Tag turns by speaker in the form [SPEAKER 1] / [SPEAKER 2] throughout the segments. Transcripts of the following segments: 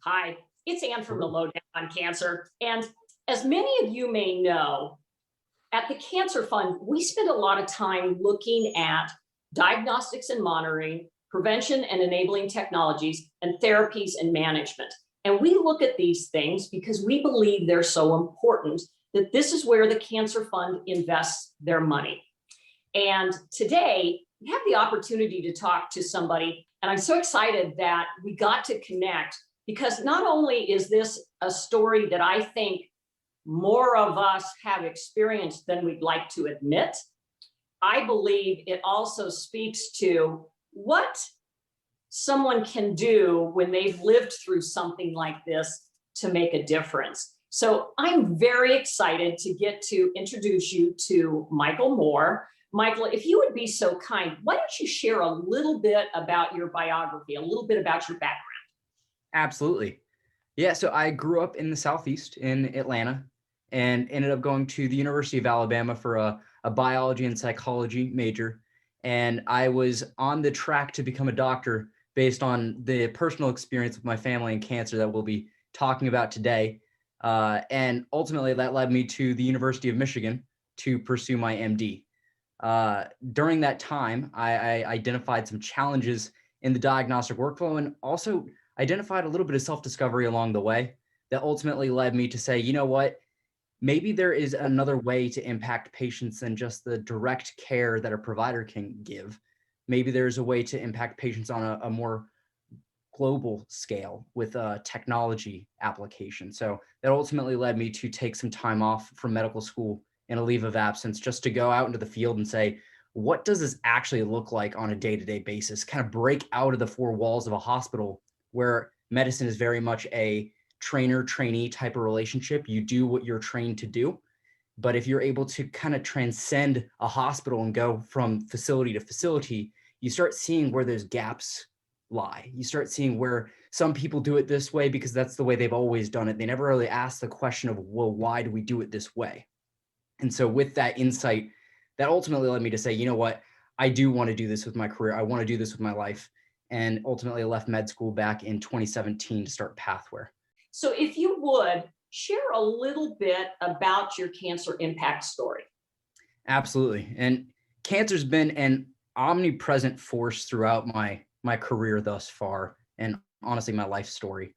[SPEAKER 1] Hi, it's Ann from the Lowdown on Cancer. And as many of you may know, at the Cancer Fund, we spend a lot of time looking at diagnostics and monitoring, prevention and enabling technologies, and therapies and management. And we look at these things because we believe they're so important that this is where the Cancer Fund invests their money. And today, we have the opportunity to talk to somebody, and I'm so excited that we got to connect because not only is this a story that I think more of us have experienced than we'd like to admit, I believe it also speaks to what someone can do when they've lived through something like this to make a difference. So I'm very excited to get to introduce you to Michael Moore. Michael, if you would be so kind, why don't you share a little bit about your biography, a little bit about your background?
[SPEAKER 2] Absolutely. Yeah, so I grew up in the Southeast in Atlanta and ended up going to the University of Alabama for a biology and psychology major. And I was on the track to become a doctor based on the personal experience with my family and cancer that we'll be talking about today. And ultimately, that led me to the University of Michigan to pursue my MD. During that time, I identified some challenges in the diagnostic workflow and also identified a little bit of self-discovery along the way that ultimately led me to say, you know what, maybe there is another way to impact patients than just the direct care that a provider can give. Maybe there's a way to impact patients on a more global scale with a technology application. So that ultimately led me to take some time off from medical school and a leave of absence just to go out into the field and say, what does this actually look like on a day-to-day basis? Kind of break out of the four walls of a hospital where medicine is very much a trainer-trainee type of relationship. You do what you're trained to do. But if you're able to kind of transcend a hospital and go from facility to facility, you start seeing where those gaps lie. You start seeing where some people do it this way because that's the way they've always done it. They never really ask the question of, well, why do we do it this way? And so with that insight, that ultimately led me to say, you know what, I do want to do this with my career. I want to do this with my life. And ultimately I left med school back in 2017 to start Pathware.
[SPEAKER 1] So if you would, share a little bit about your cancer impact story.
[SPEAKER 2] Absolutely. And cancer's been an omnipresent force throughout my career thus far, and honestly, my life story.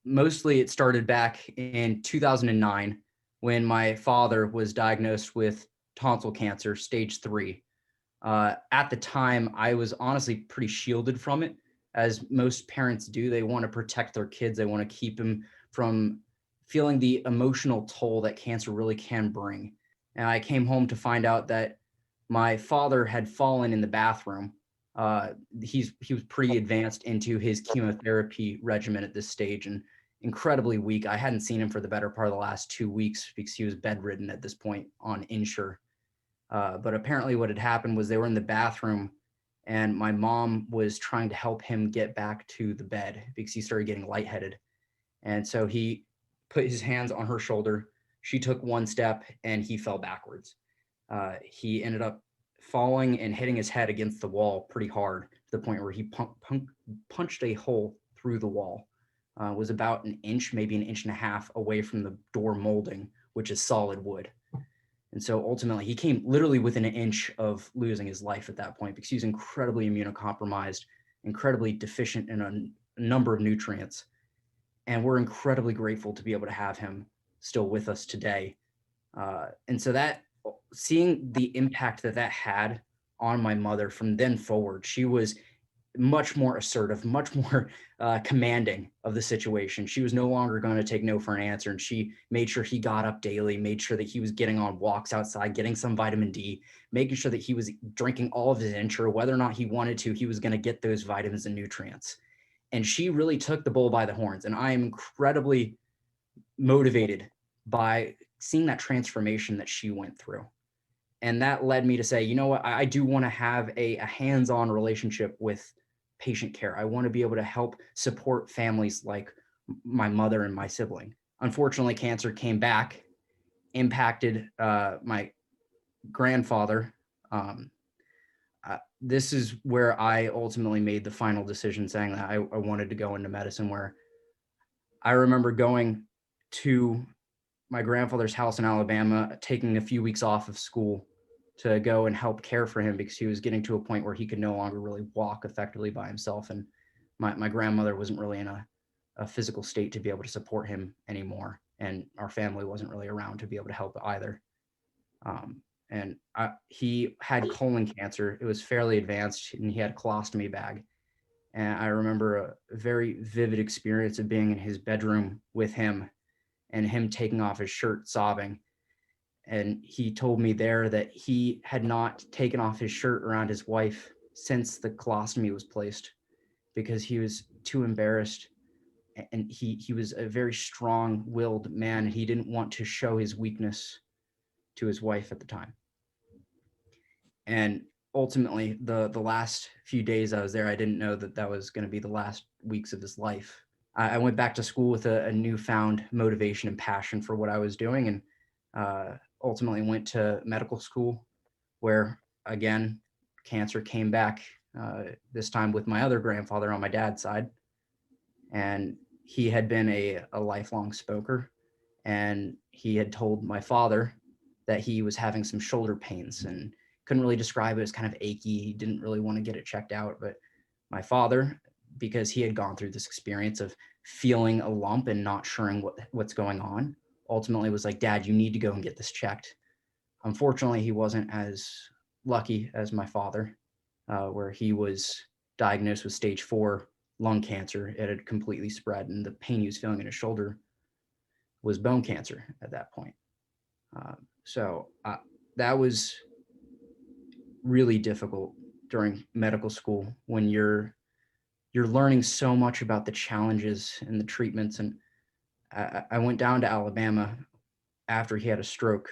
[SPEAKER 2] Mostly it started back in 2009 when my father was diagnosed with tonsil cancer, stage 3. At the time, I was honestly pretty shielded from it, as most parents do. They want to protect their kids. They want to keep them from feeling the emotional toll that cancer really can bring. And I came home to find out that my father had fallen in the bathroom. He was pretty advanced into his chemotherapy regimen at this stage and incredibly weak. I hadn't seen him for the better part of the last 2 weeks because he was bedridden at this point on Insure. But apparently what had happened was they were in the bathroom and my mom was trying to help him get back to the bed because he started getting lightheaded. And so he put his hands on her shoulder. She took one step and he fell backwards. He ended up falling and hitting his head against the wall pretty hard to the point where he punched a hole through the wall. Was about an inch, maybe an inch and a half away from the door molding, which is solid wood. And so ultimately he came literally within an inch of losing his life at that point because he was incredibly immunocompromised, incredibly deficient in a number of nutrients. And we're incredibly grateful to be able to have him still with us today. And so that seeing the impact that had on my mother from then forward, she was much more assertive, much more commanding of the situation. She was no longer going to take no for an answer. And she made sure he got up daily, made sure that he was getting on walks outside, getting some vitamin D, making sure that he was drinking all of his Insure, whether or not he wanted to, he was going to get those vitamins and nutrients. And she really took the bull by the horns. And I am incredibly motivated by seeing that transformation that she went through. And that led me to say, you know what, I do want to have a hands-on relationship with patient care. I want to be able to help support families like my mother and my sibling. Unfortunately, cancer came back, impacted my grandfather. This is where I ultimately made the final decision saying that I wanted to go into medicine, where I remember going to my grandfather's house in Alabama, taking a few weeks off of school to go and help care for him because he was getting to a point where he could no longer really walk effectively by himself. And my grandmother wasn't really in a physical state to be able to support him anymore. And our family wasn't really around to be able to help either. He had colon cancer. It was fairly advanced, and he had a colostomy bag. And I remember a very vivid experience of being in his bedroom with him and him taking off his shirt sobbing. And he told me there that he had not taken off his shirt around his wife since the colostomy was placed because he was too embarrassed. And he was a very strong-willed man, and he didn't want to show his weakness to his wife at the time. And ultimately, the last few days I was there, I didn't know that that was going to be the last weeks of his life. I went back to school with a newfound motivation and passion for what I was doing, and ultimately went to medical school where, again, cancer came back, this time with my other grandfather on my dad's side. And he had been a lifelong smoker, and he had told my father that he was having some shoulder pains and couldn't really describe it as kind of achy. He didn't really want to get it checked out. But my father, because he had gone through this experience of feeling a lump and not sure what's going on, ultimately was like, Dad, you need to go and get this checked. Unfortunately, he wasn't as lucky as my father, where he was diagnosed with stage 4 lung cancer. It had completely spread, and the pain he was feeling in his shoulder was bone cancer at that point. So that was really difficult during medical school when you're learning so much about the challenges and the treatments. And I went down to Alabama after he had a stroke,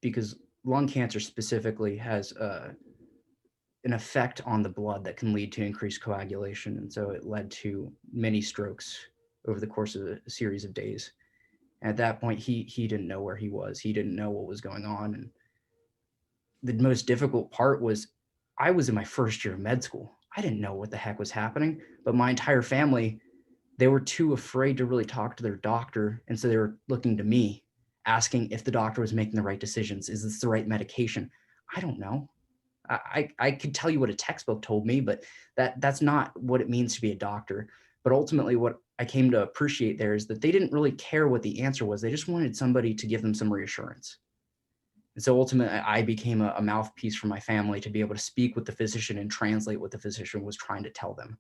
[SPEAKER 2] because lung cancer specifically has an effect on the blood that can lead to increased coagulation. And so it led to many strokes over the course of a series of days. At that point, he didn't know where he was. He didn't know what was going on. And the most difficult part was I was in my first year of med school. I didn't know what the heck was happening, but my entire family, they were too afraid to really talk to their doctor. And so they were looking to me, asking if the doctor was making the right decisions. Is this the right medication? I don't know. I could tell you what a textbook told me, but that's not what it means to be a doctor. But ultimately, what I came to appreciate there is that they didn't really care what the answer was. They just wanted somebody to give them some reassurance. And so ultimately, I became a mouthpiece for my family to be able to speak with the physician and translate what the physician was trying to tell them.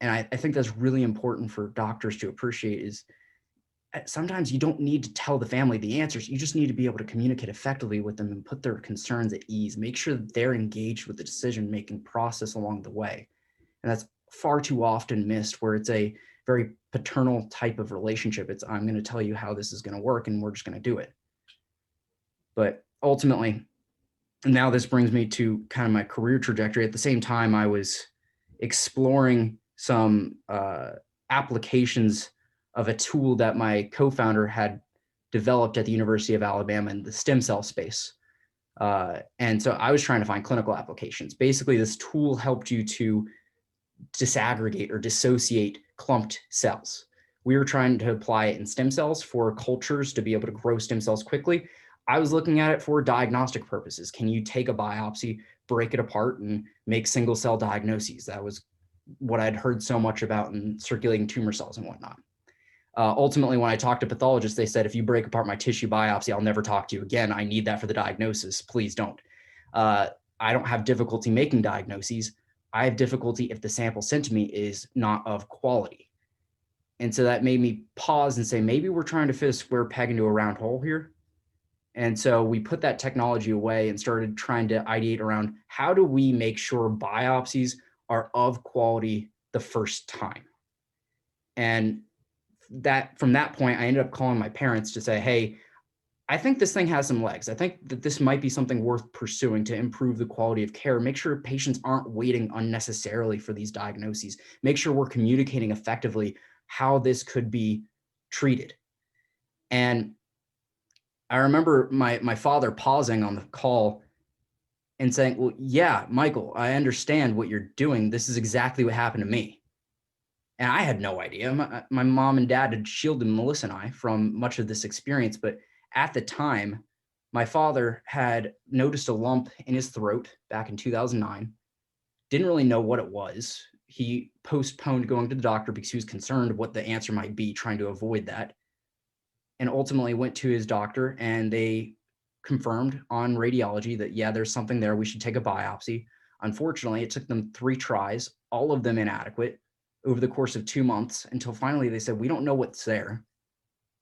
[SPEAKER 2] And I think that's really important for doctors to appreciate is sometimes you don't need to tell the family the answers. You just need to be able to communicate effectively with them and put their concerns at ease. Make sure that they're engaged with the decision-making process along the way. And that's far too often missed, where it's a very paternal type of relationship. It's, I'm going to tell you how this is going to work and we're just going to do it. But ultimately, now this brings me to kind of my career trajectory. At the same time, I was exploring some applications of a tool that my co-founder had developed at the University of Alabama in the stem cell space. And so I was trying to find clinical applications. Basically, this tool helped you to disaggregate or dissociate clumped cells. We were trying to apply it in stem cells for cultures to be able to grow stem cells quickly. I was looking at it for diagnostic purposes. Can you take a biopsy, break it apart, and make single cell diagnoses? That was what I'd heard so much about in circulating tumor cells and whatnot. Ultimately, when I talked to pathologists, they said, if you break apart my tissue biopsy, I'll never talk to you again. I need that for the diagnosis. Please don't. I don't have difficulty making diagnoses. I have difficulty if the sample sent to me is not of quality. And so that made me pause and say, maybe we're trying to fit a square peg into a round hole here. And so we put that technology away and started trying to ideate around how do we make sure biopsies are of quality the first time. And that from that point, I ended up calling my parents to say, hey, I think this thing has some legs. I think that this might be something worth pursuing to improve the quality of care. Make sure patients aren't waiting unnecessarily for these diagnoses. Make sure we're communicating effectively how this could be treated. And I remember my father pausing on the call and saying, well, yeah, Michael, I understand what you're doing. This is exactly what happened to me. And I had no idea. My mom and dad had shielded Melissa and I from much of this experience. But at the time, my father had noticed a lump in his throat back in 2009, didn't really know what it was. He postponed going to the doctor because he was concerned what the answer might be, trying to avoid that. And ultimately went to his doctor, and they confirmed on radiology that, yeah, there's something there. We should take a biopsy. Unfortunately, it took them 3 tries, all of them inadequate, over the course of 2 months, until finally they said, we don't know what's there,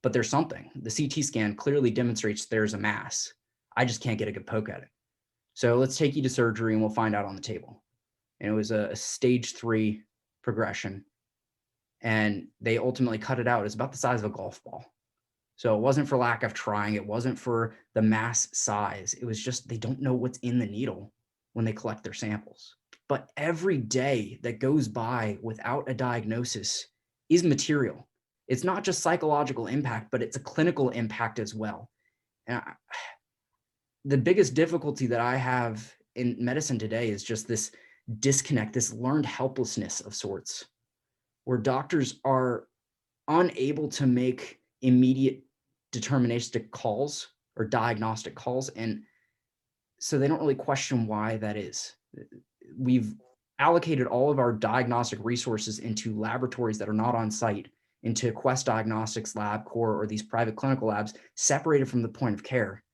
[SPEAKER 2] but there's something. The CT scan clearly demonstrates there's a mass. I just can't get a good poke at it. So let's take you to surgery and we'll find out on the table. And it was a stage 3 progression. And they ultimately cut it out. It's about the size of a golf ball. So it wasn't for lack of trying. It wasn't for the mass size. It was just they don't know what's in the needle when they collect their samples. But every day that goes by without a diagnosis is material. It's not just psychological impact, but it's a clinical impact as well. And the biggest difficulty that I have in medicine today is just this disconnect, this learned helplessness of sorts, where doctors are unable to make immediate deterministic calls or diagnostic calls. And so they don't really question why that is. We've allocated all of our diagnostic resources into laboratories that are not on site, into Quest Diagnostics, LabCorp, or these private clinical labs separated from the point of care,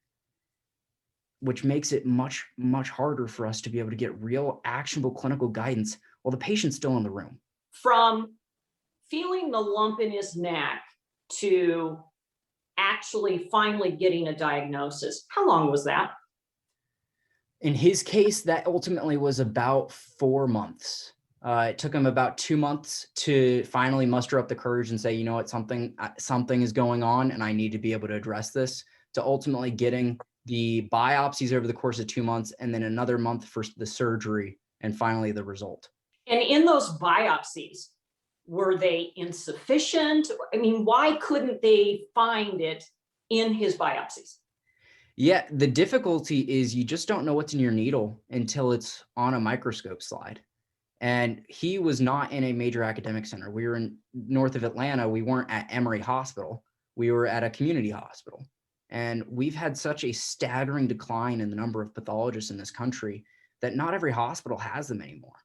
[SPEAKER 2] which makes it much, much harder for us to be able to get real actionable clinical guidance while the patient's still in the room.
[SPEAKER 1] From feeling the lump in his neck to actually finally getting a diagnosis, how long was that?
[SPEAKER 2] In his case, that ultimately was about 4 months. It took him about 2 months to finally muster up the courage and say, you know what, something is going on and I need to be able to address this, to ultimately getting the biopsies over the course of 2 months, and then another month for the surgery, and finally the result.
[SPEAKER 1] And in those biopsies, were they insufficient? I mean, why couldn't they find it in his biopsies?
[SPEAKER 2] Yeah, the difficulty is you just don't know what's in your needle until it's on a microscope slide. And he was not in a major academic center. We were in north of Atlanta. We weren't at Emory Hospital. We were at a community hospital. And we've had such a staggering decline in the number of pathologists in this country that not every hospital has them anymore.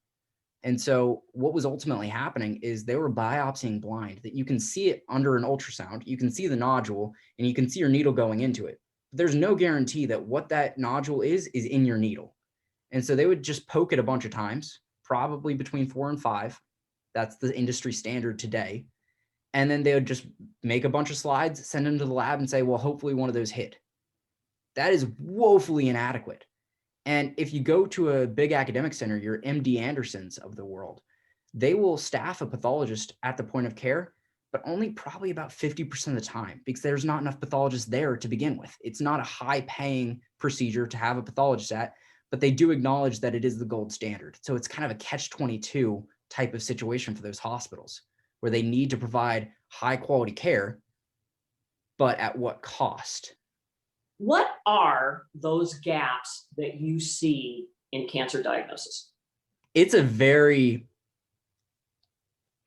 [SPEAKER 2] And so what was ultimately happening is they were biopsying blind, that you can see it under an ultrasound, you can see the nodule, and you can see your needle going into it. There's no guarantee that what that nodule is in your needle. And so they would just poke it a bunch of times, probably between 4 and 5. That's the industry standard today. And then they would just make a bunch of slides, send them to the lab and say, well, hopefully one of those hit. That is woefully inadequate. And if you go to a big academic center, your MD Andersons of the world, they will staff a pathologist at the point of care, but only probably about 50% of the time, because there's not enough pathologists there to begin with. It's not a high paying procedure to have a pathologist at, but they do acknowledge that it is the gold standard. So it's kind of a catch-22 type of situation for those hospitals, where they need to provide high quality care, but at what cost?
[SPEAKER 1] What are those gaps that you see in cancer diagnosis?
[SPEAKER 2] It's a very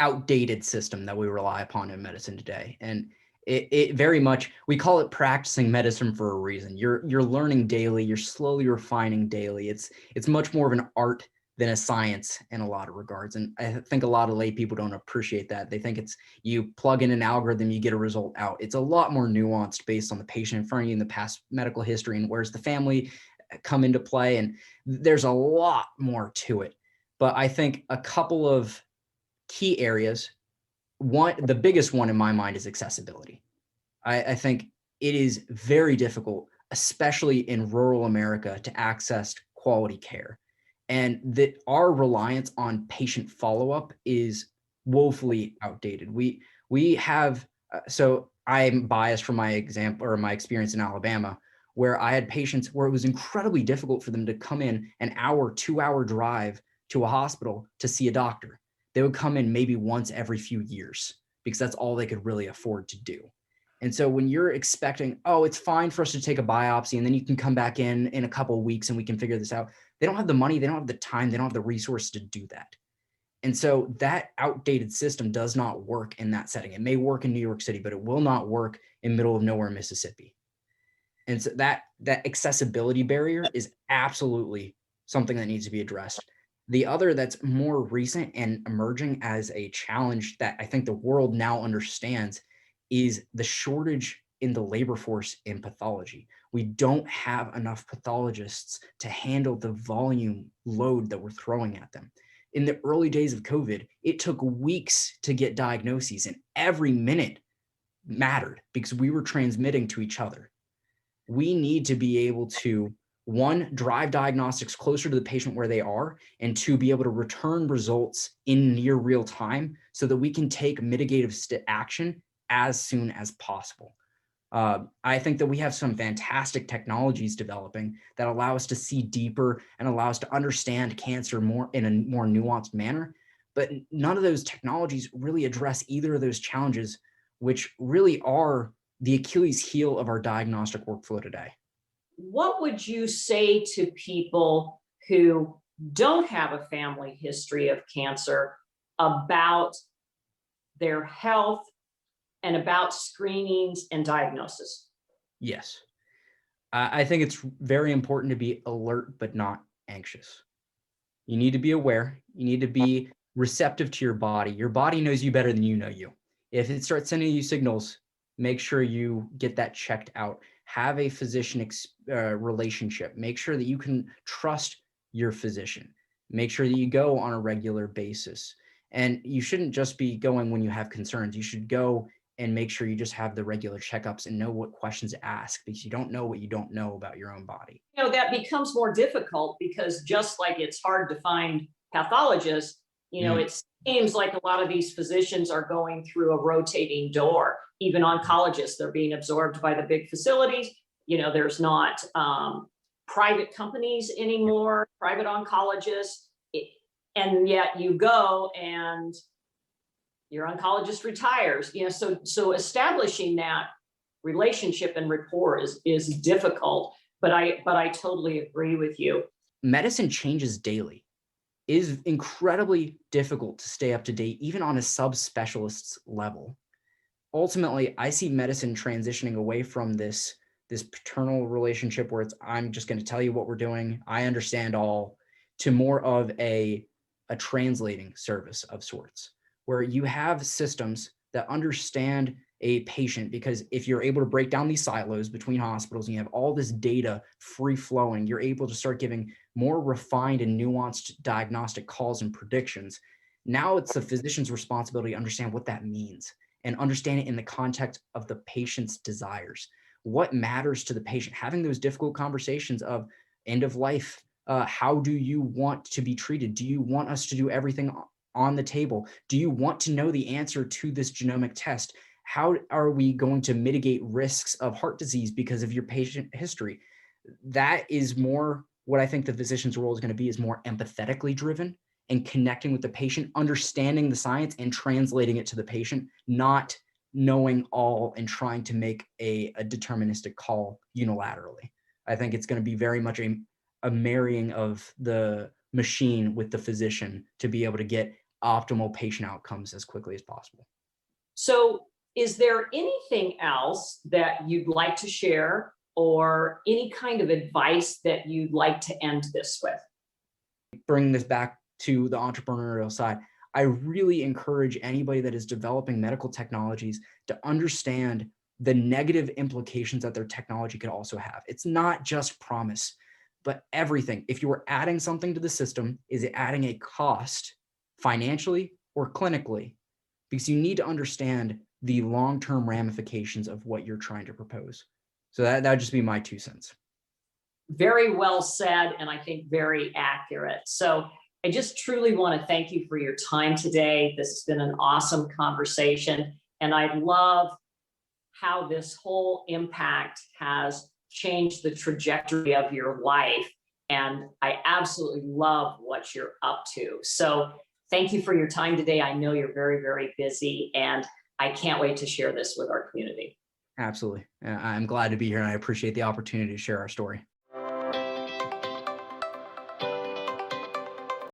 [SPEAKER 2] outdated system that we rely upon in medicine today. And it very much, we call it practicing medicine for a reason. You're learning daily, you're slowly refining daily. It's much more of an art than a science in a lot of regards. And I think a lot of lay people don't appreciate that. They think it's, you plug in an algorithm, you get a result out. It's a lot more nuanced based on the patient in front of you and the past medical history, and where's the family come into play. And there's a lot more to it. But I think a couple of key areas, one, the biggest one in my mind is accessibility. I think it is very difficult, especially in rural America, to access quality care. And that our reliance on patient follow-up is woefully outdated. We have, so I'm biased from my example or my experience in Alabama, where I had patients where it was incredibly difficult for them to come in an hour, 2-hour drive to a hospital to see a doctor. They would come in maybe once every few years because that's all they could really afford to do. And so when you're expecting, oh, it's fine for us to take a biopsy and then you can come back in a couple of weeks and we can figure this out. They don't have the money, they don't have the time, they don't have the resource to do that. And so that outdated system does not work in that setting. It may work in New York City, but it will not work in middle of nowhere, Mississippi. And so that accessibility barrier is absolutely something that needs to be addressed. The other that's more recent and emerging as a challenge that I think the world now understands is the shortage in the labor force in pathology. We don't have enough pathologists to handle the volume load that we're throwing at them. In the early days of COVID, it took weeks to get diagnoses, and every minute mattered because we were transmitting to each other. We need to be able to, one, drive diagnostics closer to the patient where they are, and two, be able to return results in near real time so that we can take mitigative action as soon as possible. I think that we have some fantastic technologies developing that allow us to see deeper and allow us to understand cancer more in a more nuanced manner. But none of those technologies really address either of those challenges, which really are the Achilles heel of our diagnostic workflow today.
[SPEAKER 1] What would you say to people who don't have a family history of cancer about their health and about screenings and diagnosis?
[SPEAKER 2] Yes. I think it's very important to be alert, but not anxious. You need to be aware. You need to be receptive to your body. Your body knows you better than you know you. If it starts sending you signals, make sure you get that checked out. Have a physician relationship. Make sure that you can trust your physician. Make sure that you go on a regular basis. And you shouldn't just be going when you have concerns. You should go and make sure you just have the regular checkups and know what questions to ask, because you don't know what you don't know about your own body.
[SPEAKER 1] That becomes more difficult because just like it's hard to find pathologists, it seems like a lot of these physicians are going through a rotating door. Even oncologists, they're being absorbed by the big facilities. There's not private companies anymore, private oncologists. And yet you go and your oncologist retires. So establishing that relationship and rapport is difficult, but I totally agree with you.
[SPEAKER 2] Medicine changes daily. It is incredibly difficult to stay up to date, even on a subspecialist's level. Ultimately, I see medicine transitioning away from this paternal relationship where it's, I'm just going to tell you what we're doing, I understand all, to more of a translating service of sorts, where you have systems that understand a patient, because if you're able to break down these silos between hospitals and you have all this data free flowing, you're able to start giving more refined and nuanced diagnostic calls and predictions. Now it's the physician's responsibility to understand what that means and understand it in the context of the patient's desires. What matters to the patient? Having those difficult conversations of end of life. How do you want to be treated? Do you want us to do everything on the table? Do you want to know the answer to this genomic test? How are we going to mitigate risks of heart disease because of your patient history? That is more what I think the physician's role is going to be, is more empathetically driven and connecting with the patient, understanding the science and translating it to the patient, not knowing all and trying to make a deterministic call unilaterally. I think it's going to be very much a marrying of the machine with the physician to be able to get optimal patient outcomes as quickly as possible.
[SPEAKER 1] So is there anything else that you'd like to share, or any kind of advice that you'd like to end this with?
[SPEAKER 2] Bring this back to the entrepreneurial side. I really encourage anybody that is developing medical technologies to understand the negative implications that their technology could also have. It's not just promise, but everything. If you are adding something to the system, is it adding a cost financially or clinically? Because you need to understand the long-term ramifications of what you're trying to propose. So that would just be my 2 cents.
[SPEAKER 1] Very well said, and I think very accurate. So I just truly want to thank you for your time today. This has been an awesome conversation, and I love how this whole impact has changed the trajectory of your life. And I absolutely love what you're up to. So thank you for your time today. I know you're very, very busy, and I can't wait to share this with our community.
[SPEAKER 2] Absolutely. I'm glad to be here, and I appreciate the opportunity to share our story.